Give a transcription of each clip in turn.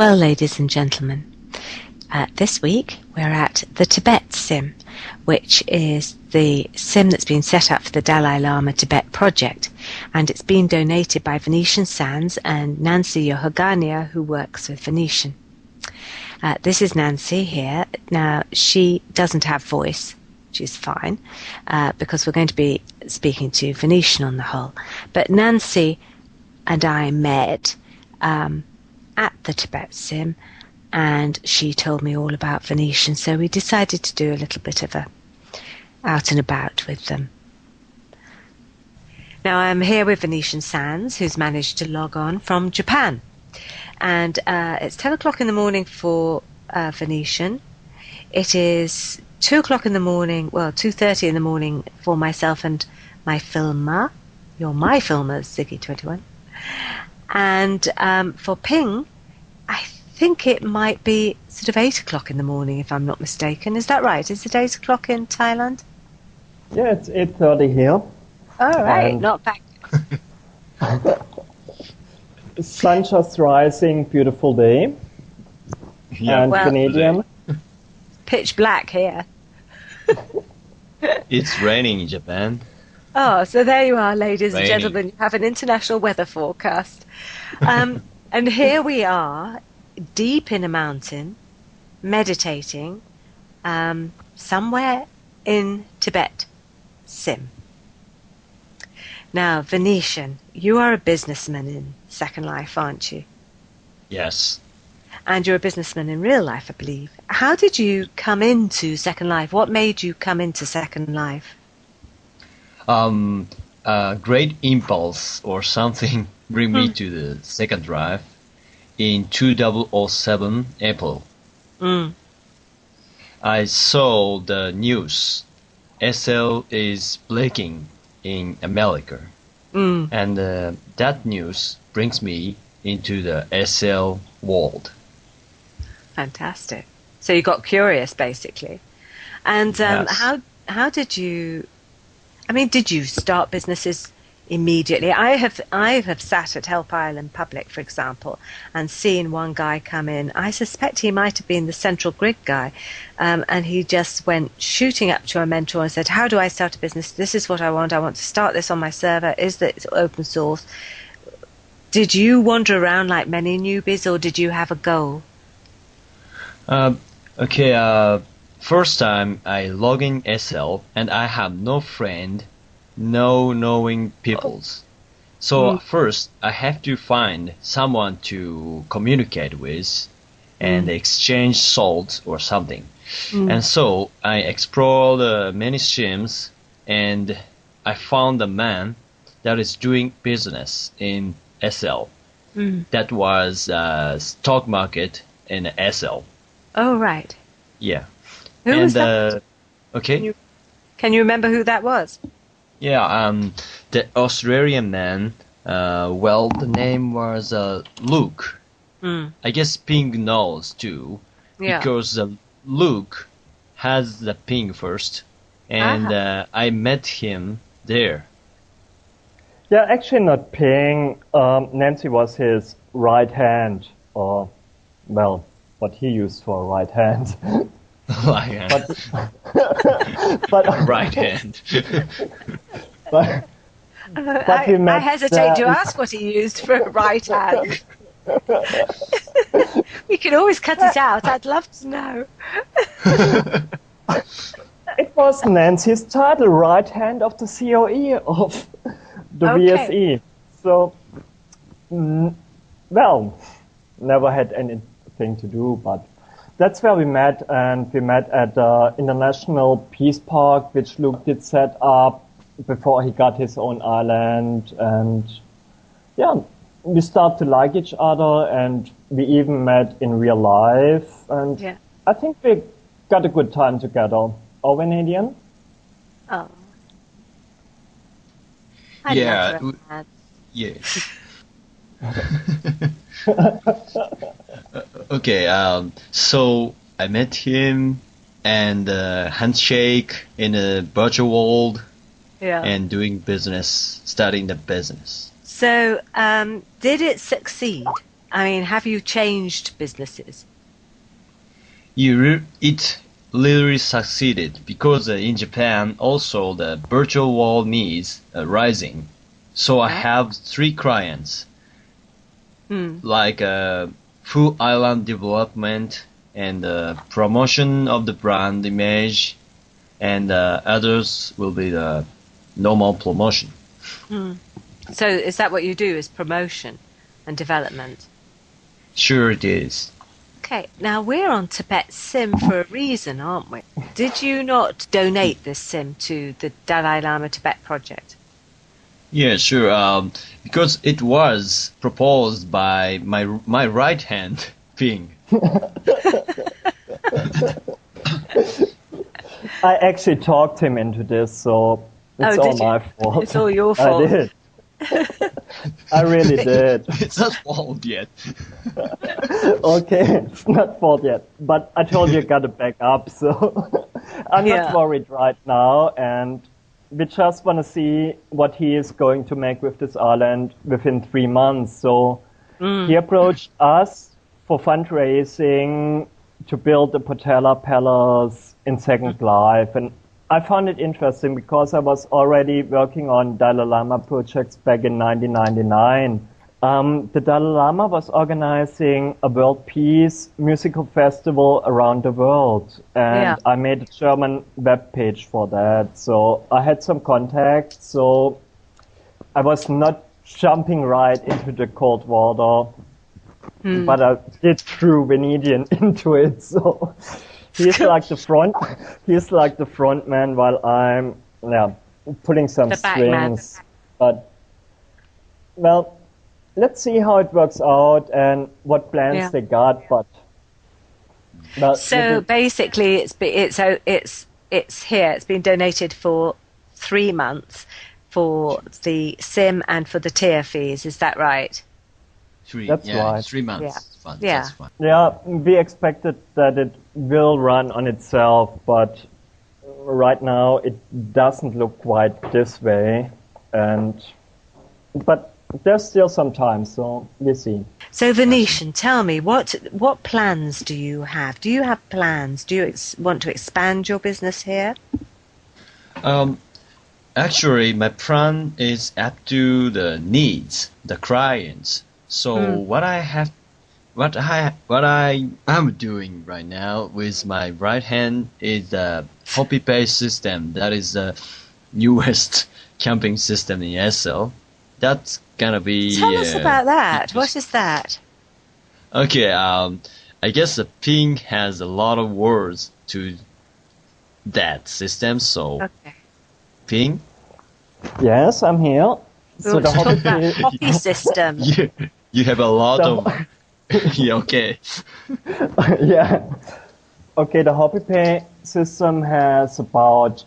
Well, ladies and gentlemen, this week we're at the Tibet Sim, which is the sim that's been set up for the Dalai Lama Tibet project, and it's been donated by Venetian Sands and Nancy.Yohogania, who works with Venetian. This is Nancy here. Now, she doesn't have voice. She's fine, because we're going to be speaking to Venetian on the whole. But Nancy and I met at the Tibet Sim, and she told me all about Venetian, so we decided to do a little bit of a out and about with them. Now I'm here with Venetian Sands, who's managed to log on from Japan, and it's 10 o'clock in the morning for Venetian. It is 2 o'clock in the morning, well, 2:30 in the morning for myself and my filmer. You're my filmer, Ziggy21. And for Ping, I think it might be sort of 8 o'clock in the morning, if I'm not mistaken. Is that right? Is it 8 o'clock in Thailand? Yeah, it's 8:30 here. All right, not bad. The sun just rising, beautiful day. Yeah, and well, Canadian. Pitch black here. It's raining in Japan. Oh, so there you are, ladies and Raining. gentlemen. You have an international weather forecast. And here we are, deep in a mountain, meditating, somewhere in Tibet, Sim. Now, Venetian, you are a businessman in Second Life, aren't you? Yes. And you're a businessman in real life, I believe. How did you come into Second Life? What made you come into Second Life? A great impulse or something bring me to the Second Life in 2007 April. I saw the news. SL is breaking in America. And that news brings me into the SL world. Fantastic. So you got curious, basically. And Yes. how did you? I mean, did you start businesses immediately? I have sat at Help Island Public, for example, and seen one guy come in. I suspect he might have been the central grid guy, and he just went shooting up to a mentor and said, "How do I start a business? This is what I want. I want to start this on my server. Is it open source?" Did you wander around like many newbies, or did you have a goal? First time I log in SL and I have no friend, no knowing peoples. So first I have to find someone to communicate with and exchange salts or something. And so I explored many sims and I found a man that is doing business in SL. That was stock market in SL. Oh, right. Yeah. Who was that? Okay. Can you remember who that was? Yeah, the Australian man, the name was Luke. I guess Ping knows too, Yeah. because Luke has the Ping first, and I met him there. Yeah, actually not Ping. Nancy was his right hand, or, well, what he used for a right hand. But Right hand. but we met I hesitate to ask what he used for a right hand. We can always cut it out. I'd love to know. It was Nancy's title, right hand of the COE of the VSE. So, well, never had anything to do, but that's where we met, and we met at the International Peace Park, which Luke did set up before he got his own island, and yeah, we started to like each other, and we even met in real life, and I think we got a good time together. Oh, Venetian? Oh. Yeah. Yeah. Okay, so I met him and handshake in a virtual world and doing business, starting the business. So, did it succeed? I mean, have you changed businesses? It literally succeeded because in Japan also the virtual world needs rising. So I have 3 clients, like full island development and promotion of the brand image, and others will be the normal promotion. So is that what you do, is promotion and development? Sure it is. Okay, now we're on Tibet Sim for a reason, aren't we? Did you not donate this sim to the Dalai Lama Tibet project? Yeah, sure. Because it was proposed by my right hand Ping. I actually talked him into this, so it's all my fault. It's all your fault. I did. I really did. It's not fault yet. Okay, it's not fault yet. But I told you I got to back up, so I'm not worried right now. And we just want to see what he is going to make with this island within 3 months. So he approached us for fundraising to build the Potala Palace in SecondLife. And I found it interesting because I was already working on Dalai Lama projects back in 1999. The Dalai Lama was organizing a world peace musical festival around the world, and I made a German web page for that. So I had some contacts, so I was not jumping right into the cold water, but I did throw Venetian into it. So he's like the front man while I'm pulling some strings. But well, let's see how it works out and what plans they got. But so basically, it's here. It's been donated for 3 months for the sim and for the tier fees. Is that right? That's right. 3 months. Fun. Yeah. That's fun. Yeah, we expected that it will run on itself, but right now it doesn't look quite this way. But there's still some time, so we'll see. So Venetian, tell me, what plans do you have? Do you have plans? Do you want to expand your business here? Actually, my plan is up to the needs, the clients. So what I am doing right now with my right hand is the copy-paste system. That is the newest camping system in SL. That's gonna be... Tell us about that. What is that? Okay, I guess the Ping has a lot of words to that system, so... Okay. Ping? Yes, I'm here. So the copy system. You have a lot of... Yeah, okay. Yeah. Okay, the HobbyPay system has about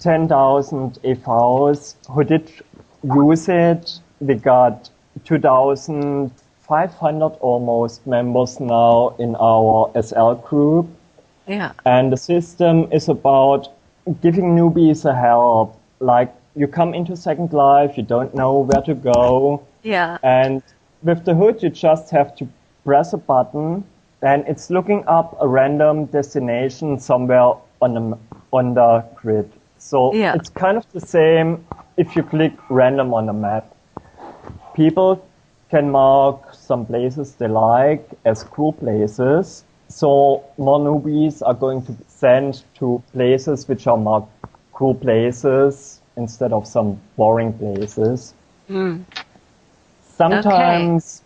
10,000 FOs who did use it. We got 2,500 almost members now in our SL group. Yeah. And the system is about giving newbies a help. Like, you come into SecondLife, you don't know where to go. Yeah. And with the hood, you just have to press a button, and it's looking up a random destination somewhere on the grid. So it's kind of the same if you click random on the map. People can mark some places they like as cool places. So more newbies are going to send to places which are marked cool places instead of some boring places. Sometimes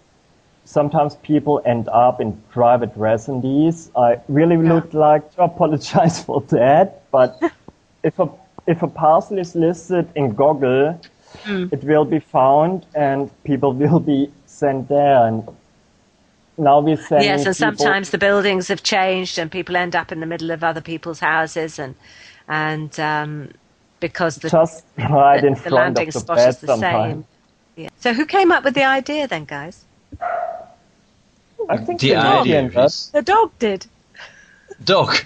people end up in private residencies. I really would like to apologize for that, but if a parcel is listed in Google, it will be found and people will be sent there. And now we're sending and sometimes the buildings have changed and people end up in the middle of other people's houses, and because the landing spot is the same. Yeah. So who came up with the idea then, guys? I think the dog did. Dog.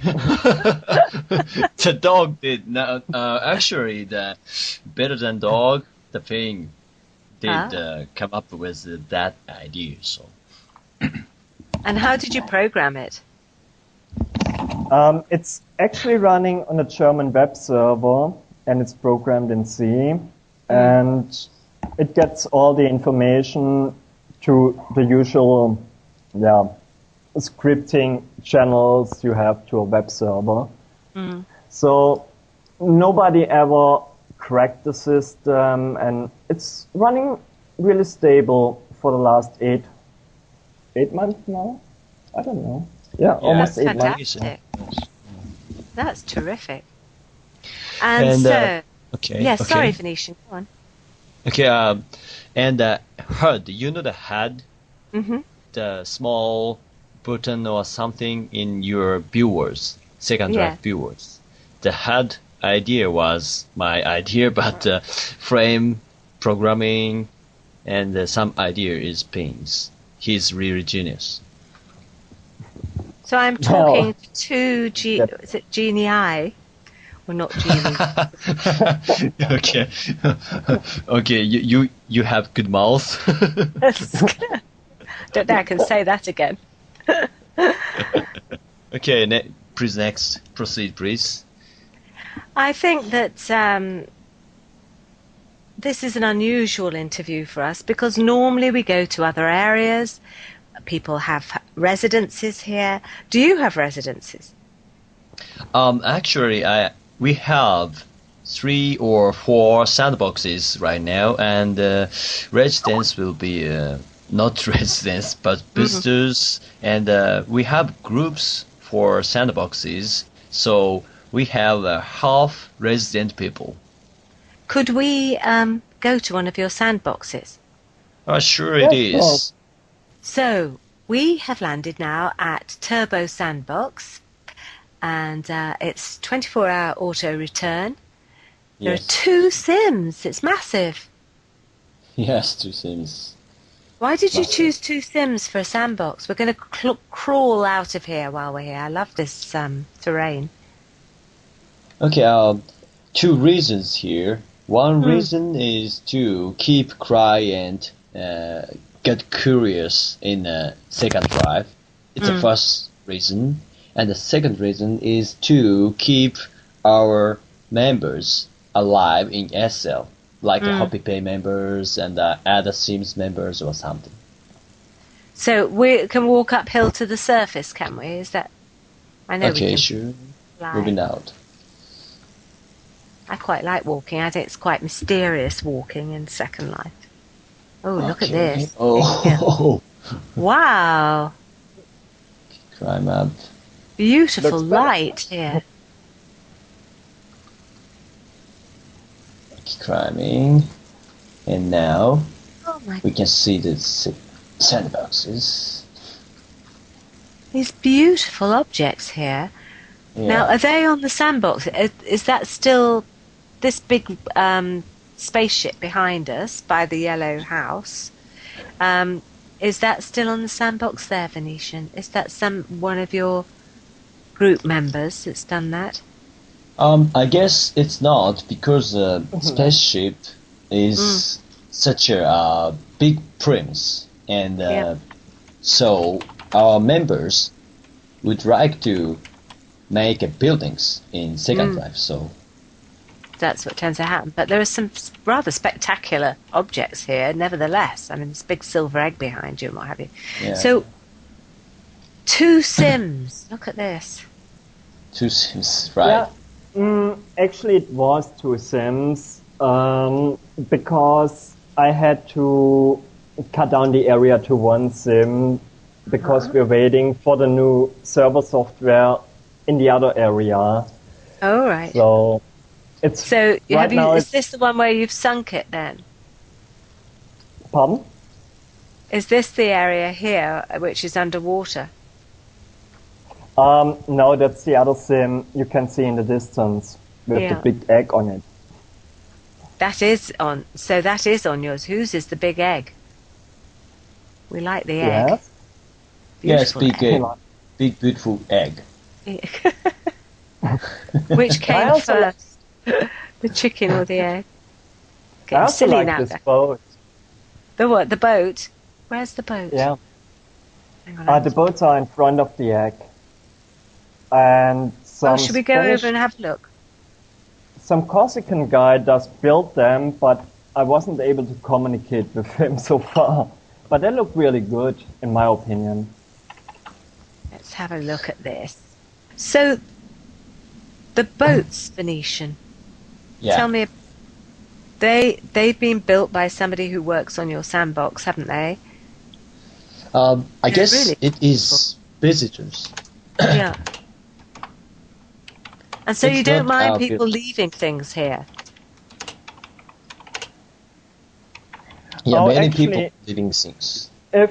The dog did. No, actually, the better than dog, the Ping did come up with that idea. So And how did you program it? It's actually running on a German web server, and it's programmed in C, and it gets all the information to the usual, scripting channels you have to a web server. So nobody ever cracked the system, and it's running really stable for the last eight months now. I don't know. Yeah, almost 8 months. Fantastic. That's terrific. And so, sorry, Venetian, go on. Okay, and HUD, you know the HUD? The small button or something in your viewers, SecondLife viewers. The HUD idea was my idea, but frame, programming, and some idea is Ping's. He's really genius. So I'm talking to is it Genii? Or not Genie? Okay. Okay, you have good mouth. Don't think I can say that again. Okay, please proceed, please. I think that this is an unusual interview for us because normally we go to other areas. People have residences here. Do you have residences? Actually, we have 3 or 4 sandboxes right now, and residents will be not residents but visitors, and we have groups for sandboxes, so we have half resident people. Could we go to one of your sandboxes? Sure it is. So we have landed now at Turbo Sandbox, and it's 24-hour auto return. There are 2 sims. It's massive. Yes, 2 sims. Why did you choose 2 sims for a sandbox? We're going to crawl out of here while we're here. I love this terrain. Okay, 2 reasons here. One reason is to keep quiet and get curious in SecondLife. It's the first reason. And the second reason is to keep our members alive in SL, like the HoppyPay members and other Sims members or something. So we can walk uphill to the surface, can we? Is that? I know. Okay, sure. Fly. Moving out. I quite like walking. I think it's quite mysterious walking in SecondLife. Oh, look at this. Oh. Wow. Climb up. Beautiful light here. Climbing. And now we can God. see the sandboxes. These beautiful objects here. Yeah. Now, are they on the sandbox? Is that still this big spaceship behind us by the yellow house? Is that still on the sandbox there, Venetian? Is that one of your group members that's done that? I guess it's not, because the spaceship is such a big premise, and so our members would like to make buildings in SecondLife, so that's what tends to happen. But there are some rather spectacular objects here, nevertheless. I mean, this big silver egg behind you and what have you. Yeah. So, 2 sims. Look at this. 2 sims, right? Yeah. Actually, it was 2 sims because I had to cut down the area to 1 sim because we're waiting for the new server software in the other area. Oh, right. So it's is this the one where you've sunk it then? Pardon? Is this the area here which is underwater? No, that's the other sim you can see in the distance with the big egg on it. That is on yours. Whose is the big egg? We like the egg. Yes, Beautiful big egg. Big, beautiful egg. Which came first? The chicken or the egg? I also silly like now. this boat. The what? The boat? Where's the boat? Yeah. Hang on. The boats are in front of the egg. And some Should we go over and have a look? Some Corsican guy does build them, but I wasn't able to communicate with him so far. But they look really good, in my opinion. Let's have a look at this. So, the boats, Venetian. Yeah. Tell me, they've been built by somebody who works on your sandbox, haven't they? I guess really it is visitors. Yeah. And so It's you don't not mind our people build. leaving things here? Yeah, many actually, people living things. If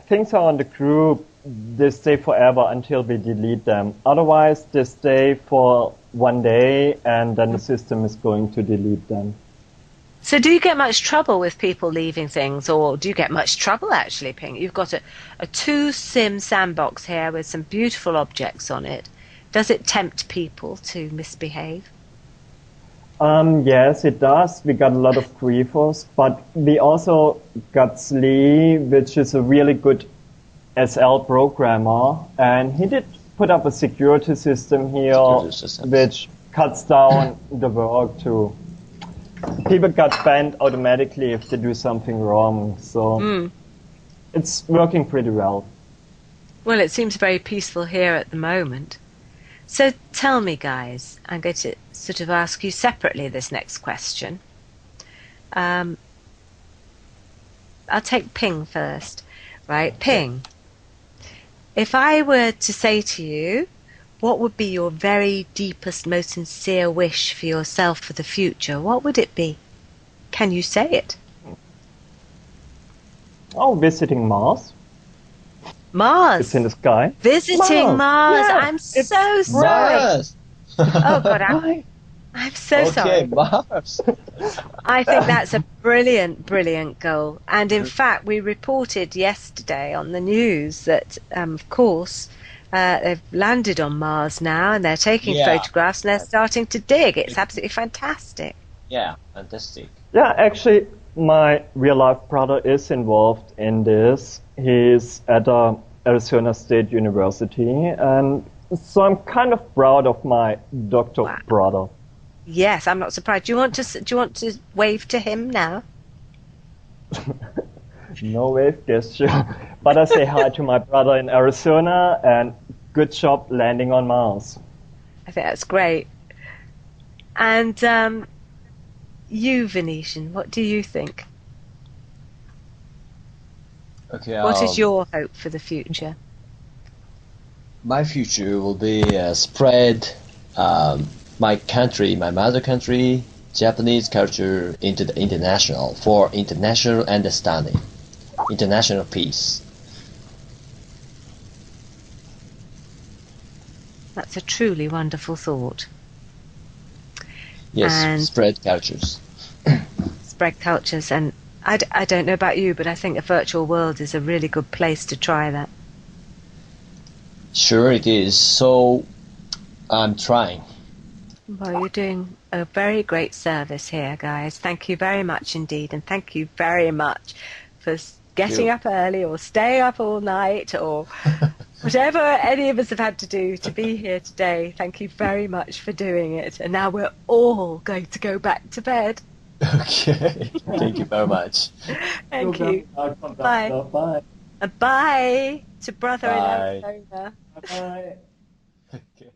things are on the group, they stay forever until we delete them. Otherwise, they stay for one day, and then the system is going to delete them. So do you get much trouble with people leaving things, or do you get much trouble actually, Ping? You've got a 2-sim sandbox here with some beautiful objects on it. Does it tempt people to misbehave? Yes, it does. We got a lot of griefers, but we also got Slee, which is a really good SL programmer, and he did put up a security system here, which cuts down the work too. People get banned automatically if they do something wrong, so it's working pretty well. Well, it seems very peaceful here at the moment. So tell me, guys, I'm going to sort of ask you separately this next question. I'll take Ping first. Right, Ping, if I were to say to you, what would be your very deepest, most sincere wish for yourself for the future? What would it be? Can you say it? Oh, visiting Mars. Mars. It's in the sky. Visiting Mars. Yeah, I'm so sorry. Mars! Oh God, I'm so sorry. Okay, Mars. I think that's a brilliant, brilliant goal. And in fact, we reported yesterday on the news that, of course, they've landed on Mars now, and they're taking photographs, and they're starting to dig. It's absolutely fantastic. Yeah, fantastic. Yeah, actually, my real-life brother is involved in this. He's at Arizona State University, and so I'm kind of proud of my doctor brother. Yes, I'm not surprised. Do you want to wave to him now? No wave gesture, but I say hi to my brother in Arizona, and good job landing on Mars. I think that's great. And you, Venetian, what do you think? Okay. What is your hope for the future? My future will be spread my country, my mother country, Japanese culture into the international for international understanding, international peace. That's a truly wonderful thought. Yes, And spread cultures. spread cultures. And I don't know about you, but I think a virtual world is a really good place to try that. Sure it is. So I'm trying. Well, you're doing a very great service here, guys. Thank you very much indeed. And thank you very much for getting up early or staying up all night or whatever any of us have had to do to be here today. Thank you very much for doing it. And now we're all going to go back to bed. Okay. Thank you very much. Thank you. Bye. Bye. Bye to brother Bye. in Arizona. Bye. Okay.